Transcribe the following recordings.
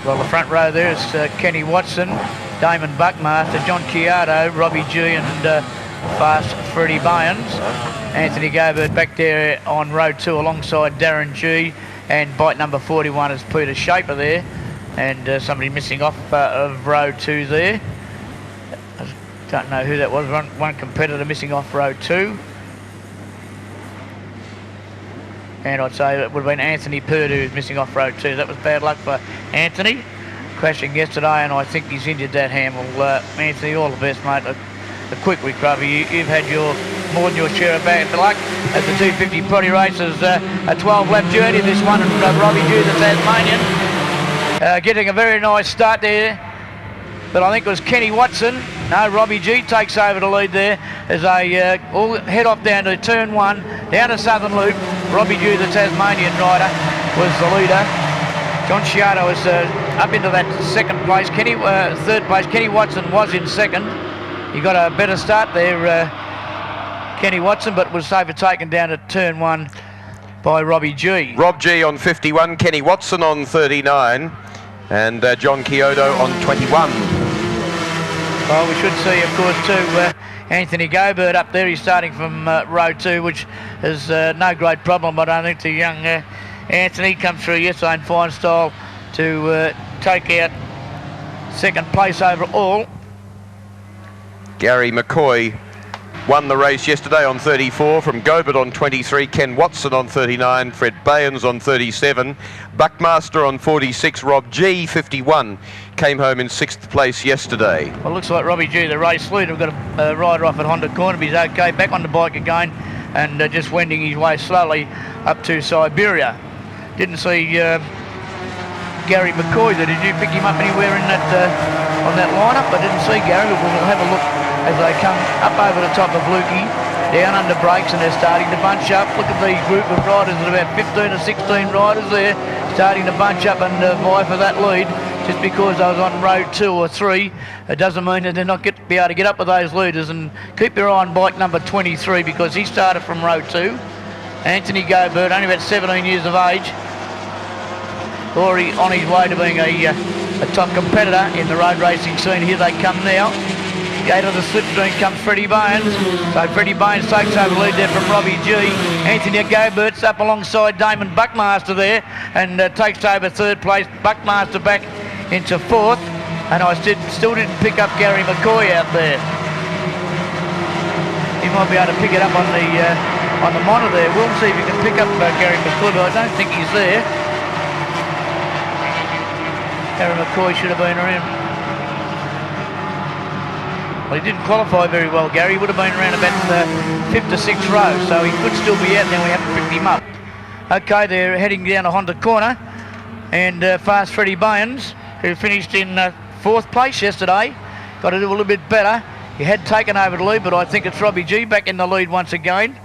Well, the front row there is Kenny Watson, Damon Buckmaster, John Chiarto, Robbie Gee and fast Freddie Bayens. Anthony Gobert back there on row 2 alongside Darren G, and bike number 41 is Peter Shaper there, and somebody missing off of row 2 there. I don't know who that was, one competitor missing off row 2. And I'd say it would have been Anthony Purdue who's missing off row 2. That was bad luck for Anthony, crashing yesterday, and I think he's injured that hand. Well, Anthony, all the best, mate. A quick recovery. You've had more than your share of bad luck as the 250 Proddy races. A 12-lap journey, this one, and Robbie Gee, the Tasmanian, getting a very nice start there. But I think it was Kenny Watson. No, Robbie Gee takes over the lead there as they all head off down to turn 1, down to Southern Loop. Robbie Gee, the Tasmanian rider, was the leader. John Chiarto was up into that second place. Third place. Kenny Watson was in second. He got a better start there, Kenny Watson, but was overtaken down at turn 1 by Robbie Gee. Rob Gee on 51, Kenny Watson on 39, and John Chiarto on 21. Well, we should see, of course, too, Anthony Gobert up there. He's starting from row 2, which is no great problem. I don't think the young Anthony comes through yesterday in fine style to take out second place overall. Gary McCoy won the race yesterday on 34, from Gobert on 23, Ken Watson on 39, Fred Bayens on 37, Buckmaster on 46, Rob Gee 51, came home in 6th place yesterday. Well, it looks like Robbie Gee, the race leader. We've got a rider off at Honda Corner, but he's okay, back on the bike again, and just wending his way slowly up to Siberia. Didn't see Gary McCoy there. Did you pick him up anywhere in that on that lineup? I didn't see Gary, but we'll have a look as they come up over the top of Lukey, down under brakes, and they're starting to bunch up. Look at the group of riders, there's about 15 or 16 riders there, starting to bunch up and vie for that lead. Just because I was on row 2 or 3, it doesn't mean that they're not be able to get up with those leaders. And keep your eye on bike number 23, because he started from row 2. Anthony Gobert, only about 17 years of age, already on his way to being a top competitor in the road racing scene. Here they come now. Out of the slipstream comes Freddie Bayens. So Freddie Bayens takes over the lead there from Robbie Gee. Anthony Gobert's up alongside Damon Buckmaster there, and takes over 3rd place. Buckmaster back into 4th, and I still didn't pick up Gary McCoy out there. He might be able to pick it up on the monitor there. We'll see if he can pick up Gary McCoy, but I don't think he's there. Gary McCoy should have been around. Well, he didn't qualify very well, Gary. He would have been around about the 5th or 6th row, so he could still be out, and then we haven't picked him up. Okay, they're heading down to Honda Corner, and fast Freddie Bayens, who finished in 4th place yesterday, got to do a little bit better. He had taken over the lead, but I think it's Robbie Gee back in the lead once again.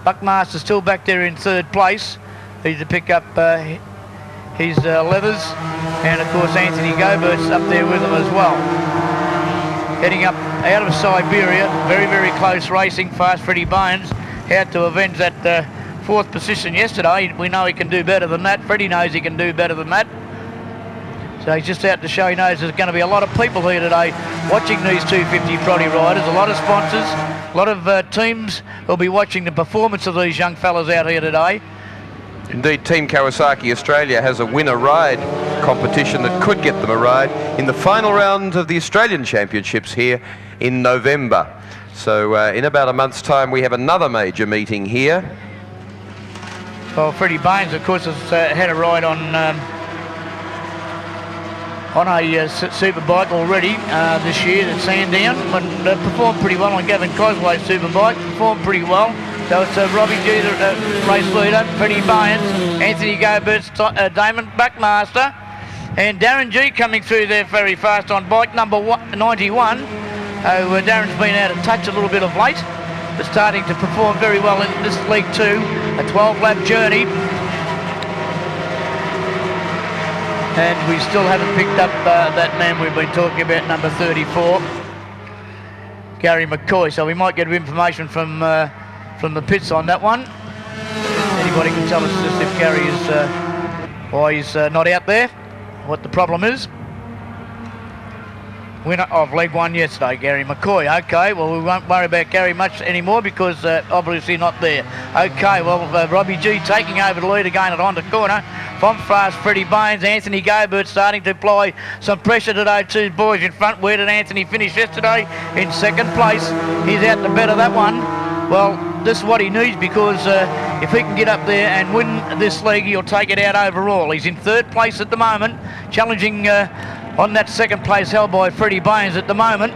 Buckmaster still back there in 3rd place. He's to pick up his leathers, and of course Anthony Gobert's up there with him as well. Heading up out of Siberia, very, very close racing. Fast Freddie Bayens out to avenge that 4th position yesterday. We know he can do better than that. Freddie knows he can do better than that. So he's just out to show he knows there's going to be a lot of people here today watching these 250 Proddy riders, a lot of sponsors, a lot of teams will be watching the performance of these young fellas out here today. Indeed, Team Kawasaki Australia has a winner ride competition that could get them a ride in the final round of the Australian Championships here in November. So in about a month's time we have another major meeting here. Well, Freddie Bayens, of course, has had a ride on a superbike already this year at Sandown, and performed pretty well on Gavin Cosway's superbike, performed pretty well. So it's Robbie Gee, the race leader, Freddie Bayens, Anthony Gobert's Damon Buckmaster, and Darren G coming through there very fast on bike number 91. Darren's been out of touch a little bit of late, but starting to perform very well in this League 2, a 12-lap journey. And we still haven't picked up that man we've been talking about, number 34, Gary McCoy. So we might get information from the pits on that one. Anybody can tell us just if Gary is why he's not out there, what the problem is. Winner of Leg 1 yesterday, Gary McCoy. Okay, well, we won't worry about Gary much anymore because obviously not there. Okay, well, Robbie Gee taking over the lead again at Honda corner. From fast, Freddie Bayens. Anthony Gobert starting to apply some pressure to those two boys in front. Where did Anthony finish yesterday? In second place. He's out to better that one. Well, this is what he needs because if he can get up there and win this league, he'll take it out overall. He's in third place at the moment, challenging on that second place held by Freddie Bayens at the moment.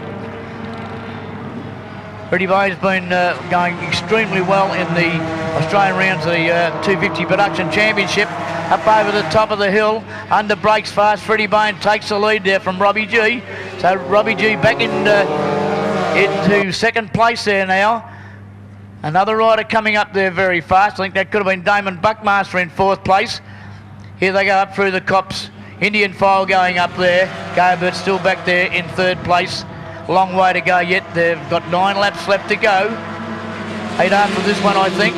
Freddie Bayens has been going extremely well in the Australian rounds, the 250 Production Championship. Up over the top of the hill, under brakes fast. Freddie Bayens takes the lead there from Robbie Gee. So Robbie Gee back into second place there now. Another rider coming up there very fast. I think that could have been Damon Buckmaster in fourth place. Here they go up through the copse. Indian File going up there. Gobert still back there in third place. Long way to go yet. They've got 9 laps left to go. 8 after this one, I think.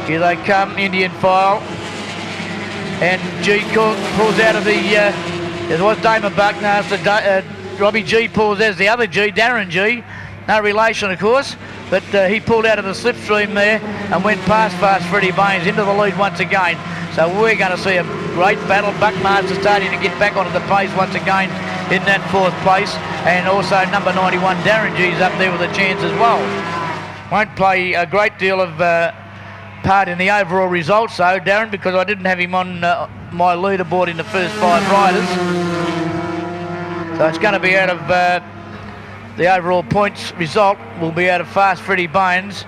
Here they come, Indian File. And Gee pulls out of the... there was Damon Buckmaster. Robbie Gee pulls. There's the other Gee, Darren Gee. No relation, of course. But he pulled out of the slipstream there and went past fast Freddie Bayens into the lead once again. So we're going to see a great battle. Buckmaster starting to get back onto the pace once again in that fourth place. And also number 91, Darren Gee's up there with a chance as well. Won't play a great deal of part in the overall results though, Darren, because I didn't have him on my leaderboard in the first 5 riders. So it's going to be out of... the overall points result will be out of fast Freddie Bayens,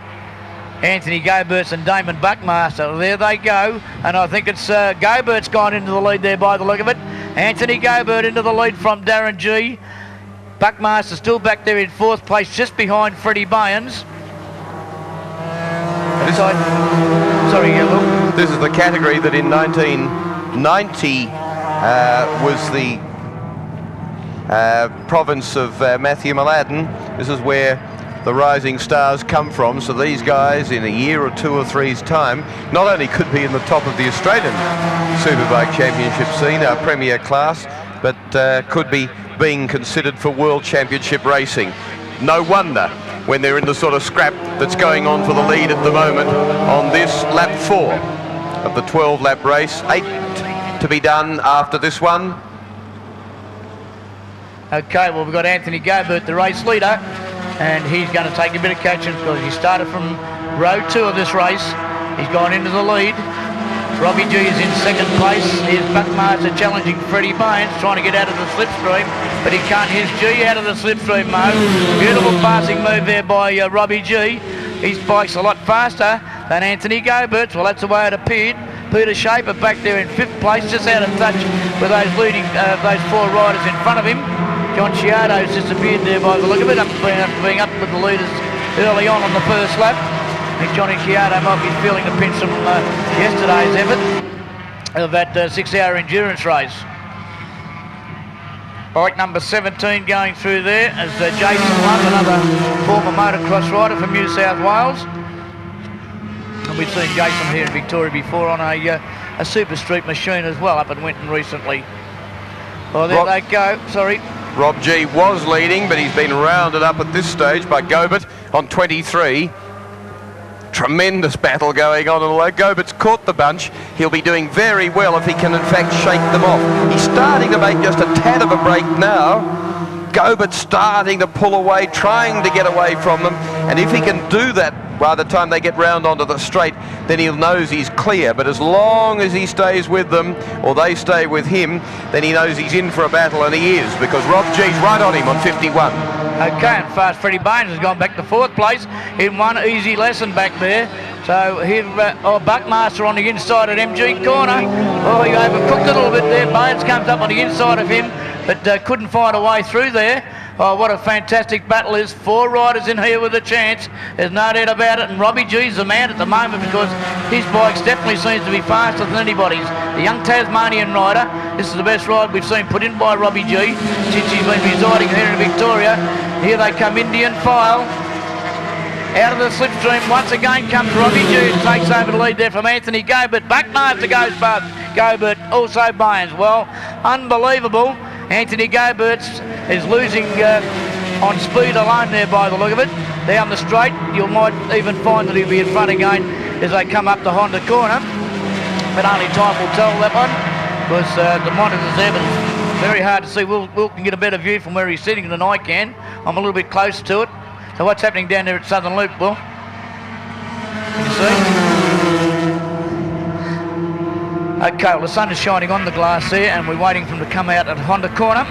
Anthony Gobert and Damon Buckmaster. There they go, and I think it's Gobert's gone into the lead there by the look of it. Anthony Gobert into the lead from Darren Gee. Buckmaster still back there in fourth place, just behind Freddie Bayens. Sorry, Will. This is the category that in 1990 was the province of Matthew Mladen. This is where the rising stars come from, so these guys in a year or 2 or 3's time not only could be in the top of the Australian Superbike Championship scene, our premier class, but could be being considered for World Championship racing. No wonder when they're in the sort of scrap that's going on for the lead at the moment on this lap 4 of the 12-lap race. 8 to be done after this one. Okay, well, we've got Anthony Gobert, the race leader, and he's going to take a bit of catching because he started from row 2 of this race. He's gone into the lead. Robbie Gee is in second place. Here's Buckmaster challenging Freddie Bayens, trying to get out of the slipstream, but he can't. Here's Gee out of the slipstream mode. Beautiful passing move there by Robbie Gee. His bike's a lot faster than Anthony Gobert's. Well, that's the way it appeared. Peter Shaper back there in 5th place, just out of touch with those leading, those 4 riders in front of him. John Chiardo's disappeared there by the look of it, being up with the leaders early on the first lap. I think Johnny Chiardo might be feeling the pinch from yesterday's effort of that 6-hour endurance race. Bike number 17 going through there as Jason Lund, another former motocross rider from New South Wales. And we've seen Jason here in Victoria before on a Super Street machine as well up in Winton recently. Well, there they go. Sorry. Rob Gee was leading, but he's been rounded up at this stage by Gobert on 23. Tremendous battle going on, and although Gobert's caught the bunch, he'll be doing very well if he can in fact shake them off. He's starting to make just a tad of a break now. Gobert's starting to pull away, trying to get away from them, and if he can do that by the time they get round onto the straight, then he knows he's clear. But as long as he stays with them, or they stay with him, then he knows he's in for a battle, and he is, because Rob Gee's right on him on 51. Okay, and fast Freddie Bayens has gone back to 4th place in one easy lesson back there. So here, Buckmaster on the inside at MG corner. Oh, he overcooked it a little bit there. Bayens comes up on the inside of him, but couldn't find a way through there. Oh, what a fantastic battle is. 4 riders in here with a chance. There's no doubt about it. And Robbie Gee's the man at the moment because his bike definitely seems to be faster than anybody's. The young Tasmanian rider. This is the best ride we've seen put in by Robbie Gee since he's been residing here in Victoria. Here they come, Indian File. Out of the slipstream once again comes Robbie Gee, who takes over the lead there from Anthony Gobert. Buckmaster goes past Gobert, also Bayens. Well, unbelievable. Anthony Gobert is losing on speed alone there by the look of it. Down the straight, you might even find that he'll be in front again as they come up the Honda corner. But only time will tell that one, because the monitor's there, but it's very hard to see. Will can get a better view from where he's sitting than I can. I'm a little bit closer to it. So what's happening down there at Southern Loop, Will? Can you see? Okay, well the sun is shining on the glass there and we're waiting for him to come out at Honda corner.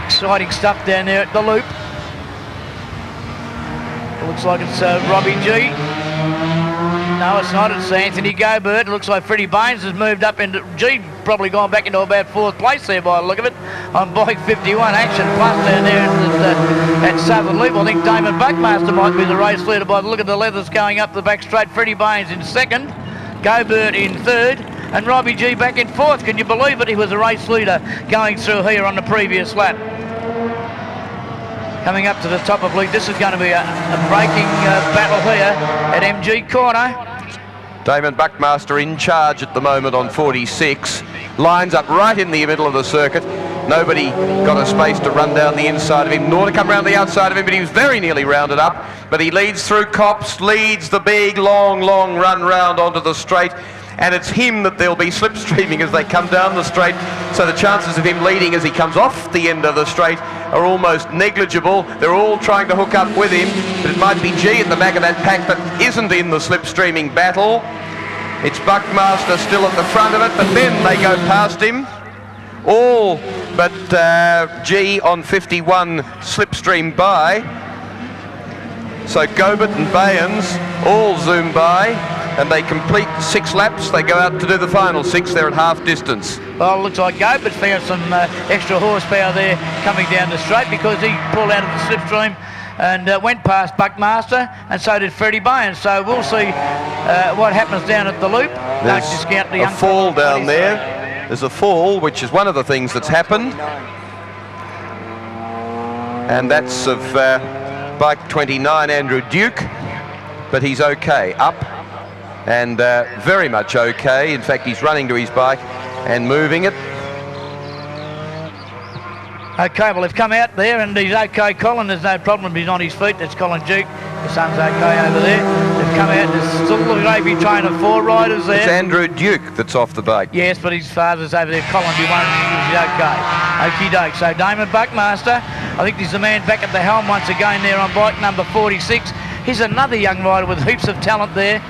Exciting stuff down there at the loop. It looks like it's Robbie Gee. No, it's not. It's Anthony Gobert. It looks like Freddie Bayens has moved up into... Gee, probably gone back into about 4th place there by the look of it. On bike 51, Action Plus down there at Southern Loop. I think Damon Buckmaster might be the race leader by the look of the leathers going up the back straight. Freddie Bayens in 2nd, Gobert in 3rd, and Robbie Gee back in 4th. Can you believe it? He was a race leader going through here on the previous lap. Coming up to the top of Luke, this is going to be a braking battle here at MG corner. Damon Buckmaster in charge at the moment on 46. Lines up right in the middle of the circuit. Nobody got a space to run down the inside of him, nor to come round the outside of him, but he was very nearly rounded up. But he leads through copse, leads the big, long run round onto the straight. And it's him that they'll be slipstreaming as they come down the straight. So the chances of him leading as he comes off the end of the straight are almost negligible. They're all trying to hook up with him, but it might be Gee at the back of that pack that isn't in the slipstreaming battle. It's Buckmaster still at the front of it, but then they go past him. All but Gee on 51 slipstream by. So Gobert and Bayens all zoom by, and they complete 6 laps. They go out to do the final 6. They're at half distance. Well, it looks like Gobert found some extra horsepower there coming down the straight, because he pulled out of the slipstream and went past Buckmaster, and so did Freddie Bayens. So we'll see what happens down at the loop. Don't discount the young a fall down there. There's a fall, which is one of the things that's happened, and that's of bike 29, Andrew Duke, but he's okay, up and very much okay. In fact, he's running to his bike and moving it. Okay, well, they've come out there and he's okay. Colin, there's no problem, he's on his feet. That's Colin Duke. The son's okay over there. They've come out, there's still a gravy train of 4 riders there. It's Andrew Duke that's off the bike. Yes, but his father's over there. Colin, you won't, he's okay. Okie doke. So Damon Buckmaster, I think he's the man back at the helm once again there on bike number 46. He's another young rider with heaps of talent there.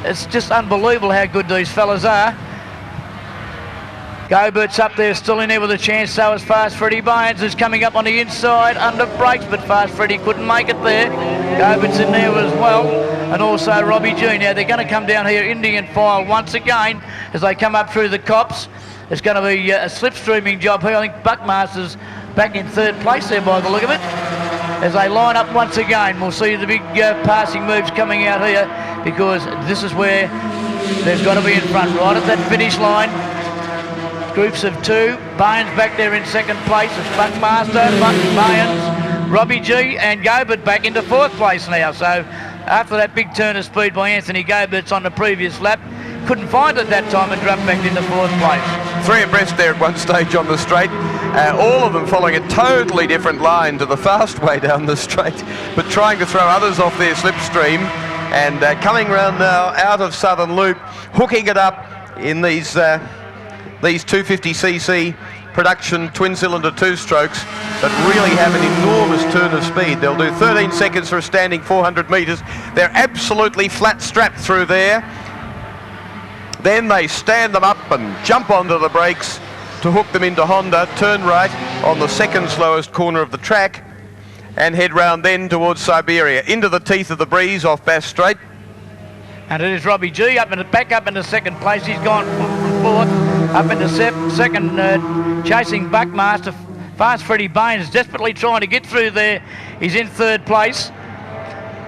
It's just unbelievable how good these fellas are. Gobert's up there, still in there with a chance, so is Fast Freddie Bayens, who's coming up on the inside under brakes, but Fast Freddie couldn't make it there. Gobert's in there as well, and also Robbie Gee. Now they're going to come down here Indian file once again as they come up through the copse. It's going to be a slipstreaming job here. I think Buckmaster's back in 3rd place there by the look of it. As they line up once again, we'll see the big passing moves coming out here, because this is where they've got to be in front, right at that finish line. Groups of 2. Bayens back there in 2nd place. It's Buckmaster, Bayens, Robbie Gee, and Gobert back into 4th place now. So after that big turn of speed by Anthony Gobert's on the previous lap, couldn't find it that time and dropped back into 4th place. 3 abreast there at one stage on the straight. All of them following a totally different line to the fast way down the straight, but trying to throw others off their slipstream, and coming round now out of Southern Loop, hooking it up in these 250cc production twin-cylinder 2-strokes that really have an enormous turn of speed. They'll do 13 seconds for a standing 400 metres. They're absolutely flat strapped through there. Then they stand them up and jump onto the brakes to hook them into Honda, turn right on the 2nd slowest corner of the track, and head round then towards Siberia, into the teeth of the breeze off Bass Strait. And it is Robbie Gee back up into 2nd place. He's gone from 4th up into 2nd, chasing Buckmaster. Fast Freddie Bayens desperately trying to get through there. He's in 3rd place.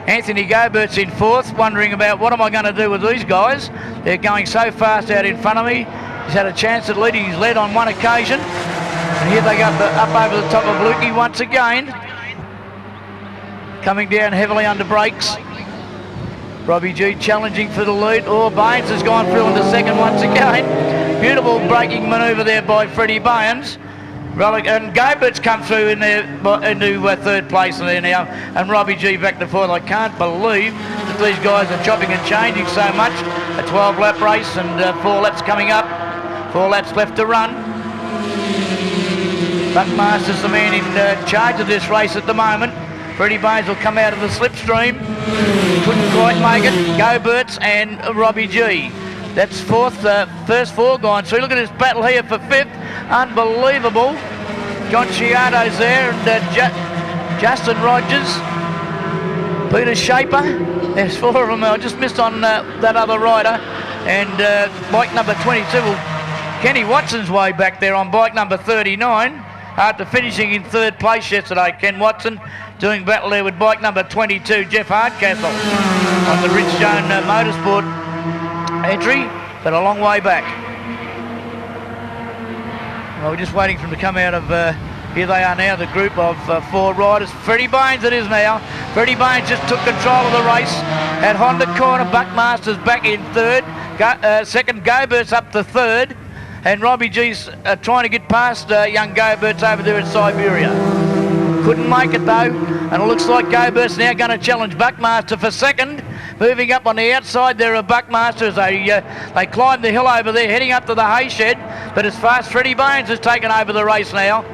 Anthony Gobert's in 4th, wondering about what am I going to do with these guys. They're going so fast out in front of me. He's had a chance at leading. He's led on one occasion. And here they go up over the top of Lukey once again. Coming down heavily under brakes. Robbie Gee challenging for the lead. Oh, Bayens has gone through into second once again. Beautiful braking manoeuvre there by Freddie Bayens. And Gobert's come through in there into third place there now, and Robbie Gee back to fourth. I can't believe that these guys are chopping and changing so much. A 12-lap race and 4 laps coming up. 4 laps left to run. Buckmaster's the man in charge of this race at the moment. Freddie Bayens will come out of the slipstream. Couldn't quite make it. Gobert's and Robbie Gee. That's fourth, first 4 gone through. Look at this battle here for 5th. Unbelievable. John Chiato's there and Justin Rogers. Peter Shaper. There's 4 of them. I just missed on that other rider. And bike number 22. Well, Kenny Watson's way back there on bike number 39. After finishing in 3rd place yesterday, Ken Watson doing battle there with bike number 22, Jeff Hardcastle, on the Richstone Motorsport entry, but a long way back. Well, we're just waiting for them to come out of, here they are now, the group of 4 riders. Freddie Bayens it is now. Freddie Bayens just took control of the race at Honda corner. Buckmaster's back in 3rd. Second, Gobert's up to 3rd. And Robbie Gee's trying to get past young Gobert's over there in Siberia. Couldn't make it though, and it looks like Gobert's now going to challenge Buckmaster for 2nd. Moving up on the outside there of Buckmaster as they climb the hill over there, heading up to the hay shed. But as fast, Freddie Bayens has taken over the race now.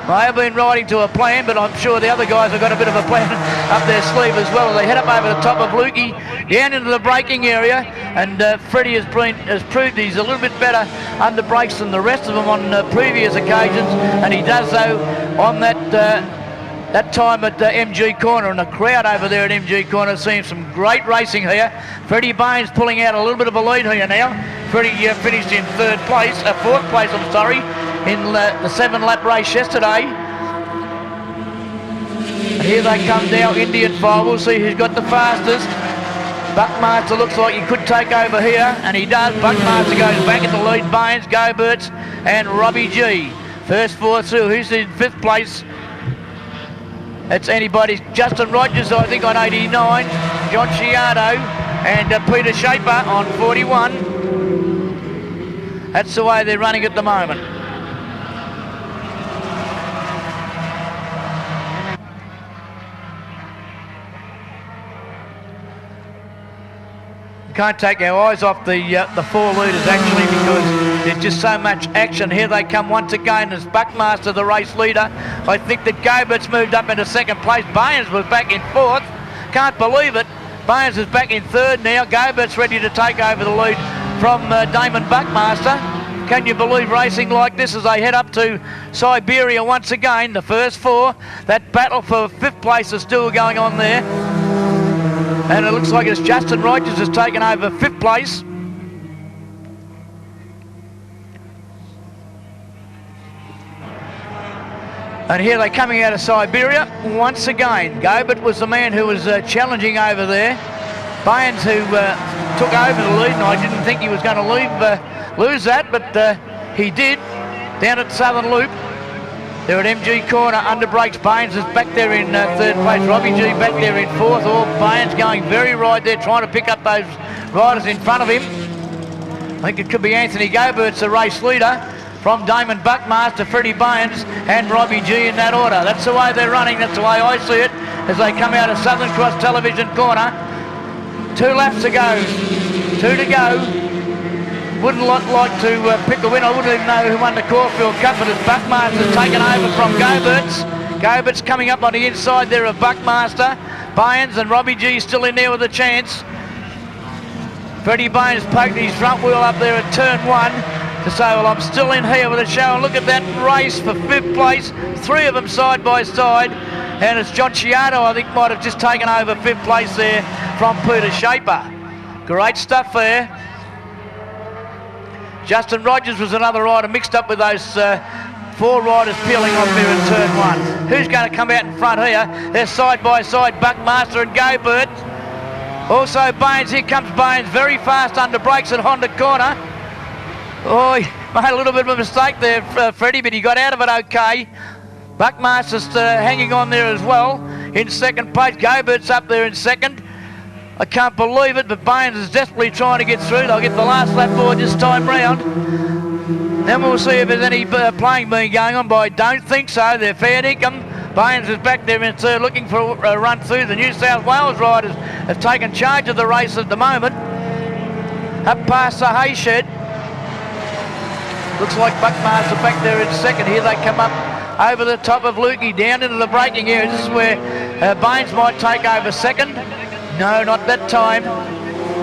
They have been riding to a plan, but I'm sure the other guys have got a bit of a plan up their sleeve as well. They head up over the top of Lukey, down into the braking area, and Freddie has proved he's a little bit better under brakes than the rest of them on previous occasions, and he does so on that time at MG Corner, and the crowd over there at MG Corner seeing some great racing here. Freddie Bayens pulling out a little bit of a lead here now. Freddie finished in 4th place, I'm sorry, in the 7-lap race yesterday. And here they come now, Indian file. We'll see who's got the fastest. Buckmaster looks like he could take over here, and he does. Buckmaster goes back in the lead. Bayens, Gobert's, and Robbie Gee. First 4 through. Who's in 5th place? It's anybody's. Justin Rogers, I think, on 89. John Chiato and Peter Shaper on 41. That's the way they're running at the moment. Can't take our eyes off the 4 leaders actually, because there's just so much action. Here they come once again as Buckmaster, the race leader. I think that Gobert's moved up into 2nd place. Bayens was back in 4th. Can't believe it. Bayens is back in 3rd now. Gobert's ready to take over the lead from Damon Buckmaster. Can you believe racing like this as they head up to Siberia once again? The first 4. That battle for 5th place is still going on there. And it looks like it's Justin Rogers has taken over 5th place. And here they're coming out of Siberia once again. Gobert was the man who was challenging over there. Bayens, who took over the lead, and I didn't think he was going to lose that, but he did, down at Southern Loop. They're at MG Corner, under brakes. Bayens is back there in 3rd place. Robbie Gee back there in 4th. Oh, Bayens going very right there, trying to pick up those riders in front of him. I think it could be Anthony Gobert's the race leader, from Damon Buckmaster, Freddie Bayens and Robbie Gee in that order. That's the way they're running. That's the way I see it as they come out of Southern Cross Television Corner. 2 laps to go. 2 to go. Wouldn't like to pick a win. I wouldn't even know who won the Caulfield Cup, but it's Buckmaster's taken over from Gobert's. Gobert's coming up on the inside there of Buckmaster. Bayens and Robbie Gee still in there with a chance. Freddie Bayens poked his front wheel up there at turn 1 to say, well, I'm still in here with a show. And look at that race for 5th place. 3 of them side by side. And it's John Chiato, I think, might have just taken over 5th place there from Peter Shaper. Great stuff there. Justin Rogers was another rider mixed up with those 4 riders peeling off there in turn 1. Who's going to come out in front here? They're side by side, Buckmaster and Gobert. Also Bayens, here comes Bayens, very fast under brakes at Honda corner. Oh, he made a little bit of a mistake there, Freddie, but he got out of it okay. Buckmaster's hanging on there as well in 2nd place. Gobert's up there in 2nd. I can't believe it, but Bayens is desperately trying to get through. They'll get the last lap forward this time round. Then we'll see if there's any playing being going on, but I don't think so. They're fair dinkum. Bayens is back there in third, looking for a run through. The New South Wales riders have taken charge of the race at the moment. Up past the hay shed. Looks like Buckmaster back there in second. Here they come up over the top of Lukey, down into the braking area. This is where Bayens might take over second. No, not that time.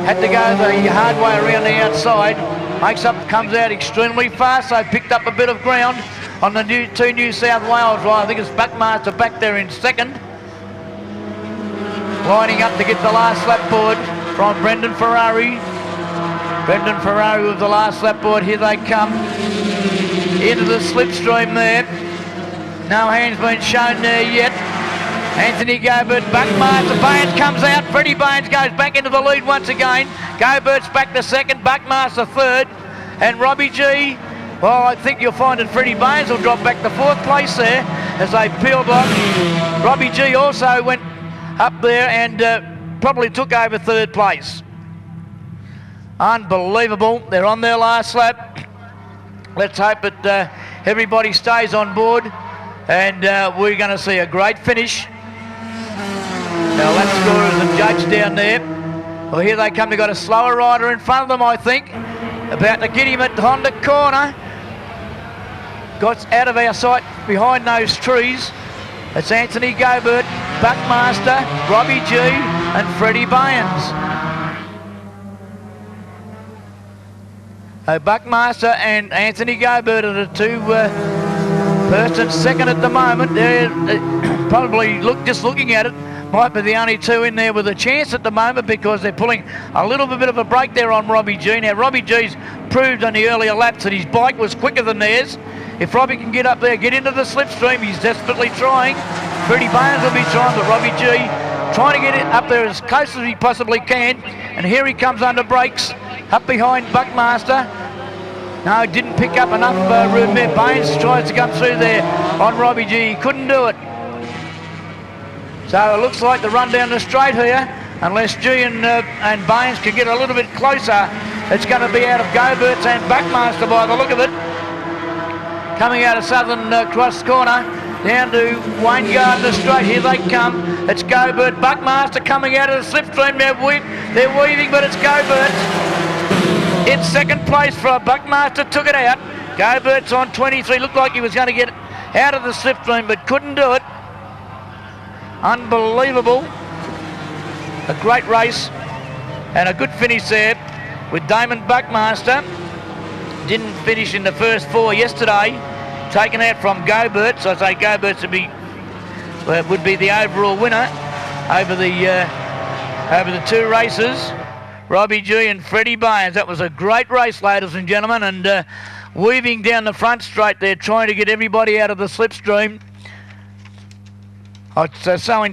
Had to go the hard way around the outside. Comes out extremely fast. So picked up a bit of ground on the two New South Wales riders. I think it's Buckmaster back there in second. Lining up to get the last lap board from Brendan Ferrari. Brendan Ferrari with the last lap board. Here they come into the slipstream there. No hands been shown there yet. Anthony Gobert, Buckmaster, Bayens comes out. Freddie Bayens goes back into the lead once again. Gobert's back to second, Buckmaster third. And Robbie Gee, well, I think you'll find that Freddie Bayens will drop back to fourth place there as they peeled off. Robbie Gee also went up there and probably took over third place. Unbelievable. They're on their last lap. Let's hope that everybody stays on board and we're going to see a great finish. Now lap scorers and judge down there. Well, here they come. They've got a slower rider in front of them, I think. About to get him at Honda corner. Got out of our sight behind those trees. It's Anthony Gobert, Buckmaster, Robbie Gee and Freddie Bayens. Buckmaster and Anthony Gobert are the two persons second at the moment. They're probably just looking at it, might be the only two in there with a chance at the moment because they're pulling a little bit of a break there on Robbie Gee. Now Robbie Gee's proved on the earlier laps that his bike was quicker than theirs. If Robbie can get up there, get into the slipstream, he's desperately trying. Freddie Bayens will be trying, but Robbie Gee trying to get it up there as close as he possibly can. And here he comes under brakes, up behind Buckmaster. No, didn't pick up enough room there. Bayens tries to come through there on Robbie Gee. He couldn't do it. So it looks like the run down the straight here, unless Gee and Bayens can get a little bit closer, it's going to be out of Gobert's and Buckmaster by the look of it. Coming out of Southern Cross corner, down to Wayne Gardner straight. Here they come. It's Gobert, Buckmaster coming out of the slipstream. They're weaving, but it's Gobert. In second place for Buckmaster, took it out. Gobert's on 23. Looked like he was going to get out of the slipstream, but couldn't do it. Unbelievable. A great race and a good finish there with Damon Buckmaster. Didn't finish in the first four yesterday. Taken out from Gobert, so I say Gobert would be the overall winner over the two races. Robbie Gee and Freddie Bayens. That was a great race, ladies and gentlemen, and weaving down the front straight there, trying to get everybody out of the slipstream. It's so